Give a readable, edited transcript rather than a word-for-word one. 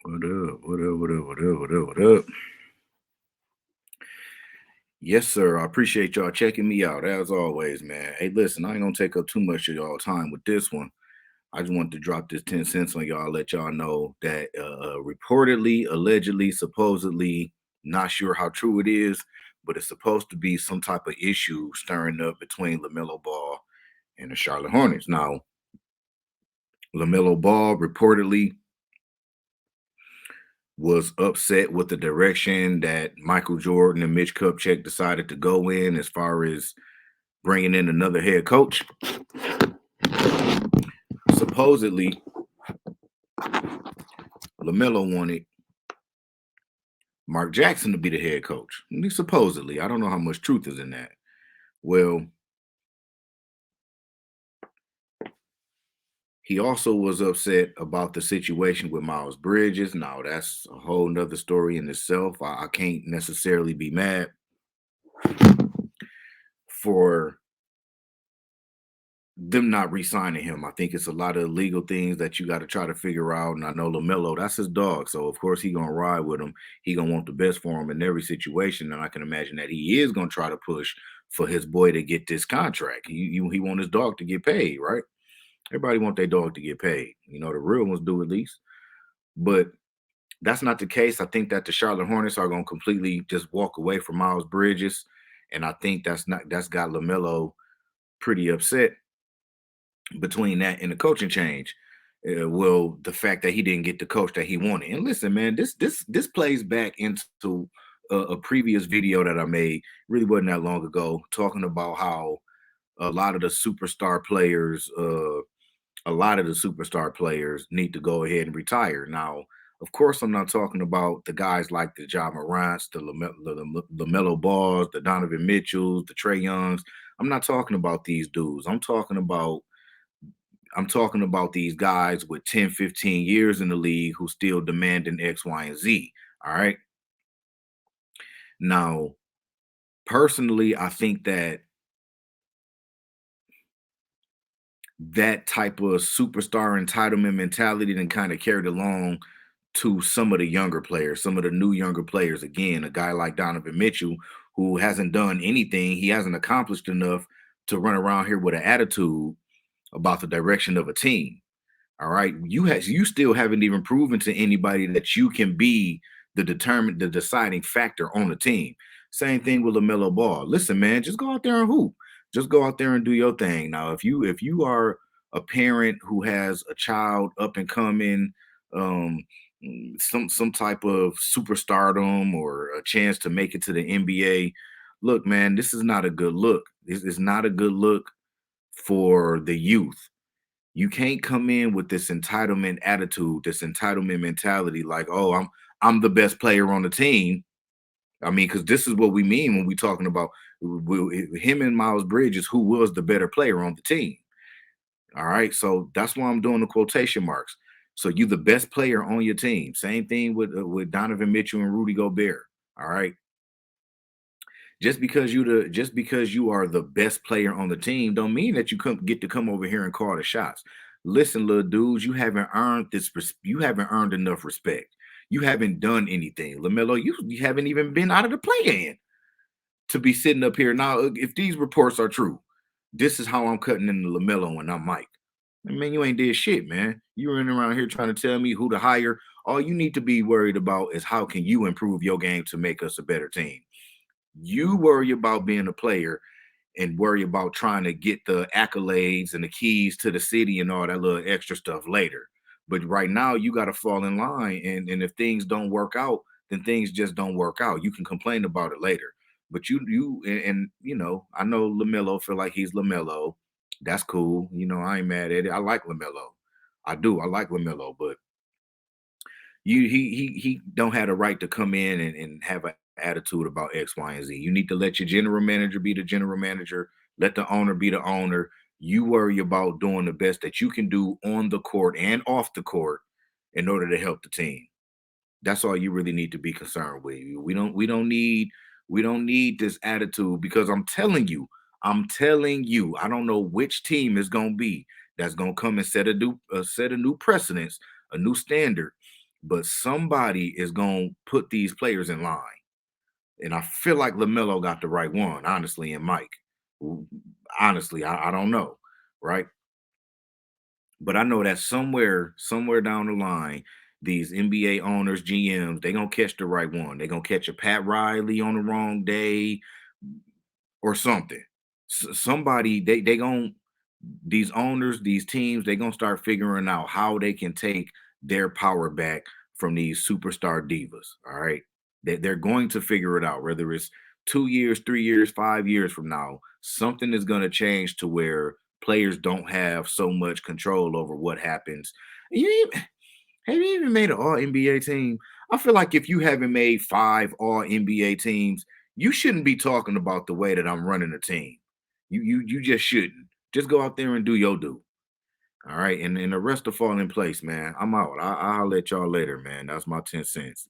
What up? What up? What up? What up? What up? What up? Yes, sir. I appreciate y'all checking me out as always, man. Hey, listen, I ain't gonna take up too much of y'all time with this one. I just wanted to drop this 10 cents on y'all, let y'all know that reportedly, allegedly, supposedly, not sure how true it is, but it's supposed to be some type of issue stirring up between LaMelo Ball and the Charlotte Hornets. Now, LaMelo Ball reportedly was upset with the direction that Michael Jordan and Mitch Kupchak decided to go in as far as bringing in another head coach. Supposedly, LaMelo wanted Mark Jackson to be the head coach. Supposedly, I don't know how much truth is in that. Well, he also was upset about the situation with Miles Bridges. Now, that's a whole nother story in itself. I can't necessarily be mad for them not re-signing him. I think it's a lot of legal things that you got to try to figure out. And I know LaMelo, that's his dog. So of course he gonna ride with him. He gonna want the best for him in every situation. And I can imagine that he is gonna try to push for his boy to get this contract. He want his dog to get paid, right? Everybody want their dog to get paid. You know, the real ones do at least. But that's not the case. I think that the Charlotte Hornets are gonna completely just walk away from Miles Bridges. And I think that's got LaMelo pretty upset between that and the coaching change. Well, the fact that he didn't get the coach that he wanted. And listen, man, this plays back into a previous video that I made. Really wasn't that long ago, talking about how a lot of the superstar players, need to go ahead and retire. Now, of course, I'm not talking about the guys like the Ja Morants, the LaMelo Balls, the Donovan Mitchells, the Trey Youngs. I'm not talking about these dudes. I'm talking about these guys with 10, 15 years in the league who still demanding X, Y, and Z. All right. Now, personally, I think that that type of superstar entitlement mentality then kind of carried along to some of the younger players, some of the new younger players. Again, a guy like Donovan Mitchell, who hasn't done anything, he hasn't accomplished enough to run around here with an attitude about the direction of a team. All right. You still haven't even proven to anybody that you can be the deciding factor on the team. Same thing with LaMelo Ball. Listen, man, just go out there and hoop. Just go out there and do your thing. Now, if you are a parent who has a child up and coming, um, some type of superstardom or a chance to make it to the NBA, look, man, this is not a good look. This is not a good look for the youth. You can't come in with this entitlement attitude, this entitlement mentality, like, oh, I'm the best player on the team. I mean, because this is what we mean when we talking about him and Miles Bridges, who was the better player on the team. All right, so that's why I'm doing the quotation marks. So you the best player on your team. Same thing with Donovan Mitchell and Rudy Gobert. All right, just because you are the best player on the team don't mean that you get to come over here and call the shots. Listen, little dudes, you haven't earned enough respect. You haven't done anything. LaMelo, you haven't even been out of the play-in to be sitting up here. Now, if these reports are true, this is how I'm cutting into LaMelo and I'm Mike. I mean, you ain't did shit, man. You running around here trying to tell me who to hire. All you need to be worried about is how can you improve your game to make us a better team. You worry about being a player and worry about trying to get the accolades and the keys to the city and all that little extra stuff later. But right now, you got to fall in line. And if things don't work out, then things just don't work out. You can complain about it later. But I know LaMelo feel like he's LaMelo. That's cool. I ain't mad at it. I like LaMelo. I do. I like LaMelo, but he don't have the right to come in and have an attitude about X, Y, and Z. You need to let your general manager be the general manager, let the owner be the owner. You worry about doing the best that you can do on the court and off the court in order to help the team. That's all you really need to be concerned with. We don't need this attitude because I'm telling you, I don't know which team is gonna be that's gonna come and set a new precedence, a new standard but somebody is gonna put these players in line. And I feel like Lamelo got the right one, honestly, and Mike. Honestly, I don't know, right? But I know that somewhere down the line, these NBA owners, GMs, they gonna catch the right one. They gonna catch a Pat Riley on the wrong day or something. Somebody they gonna these owners, these teams, they gonna start figuring out how they can take their power back from these superstar divas. All right, they're going to figure it out. Whether it's 2 years, 3 years, 5 years from now, something is going to change to where players don't have so much control over what happens. You even, have you even made an All NBA team? I feel like if you haven't made five All NBA teams, you shouldn't be talking about the way that I'm running a team. You just shouldn't. Just go out there and do your do. All right, and the rest will fall in place, man. I'm out. I'll let y'all later, man. That's my 10 cents.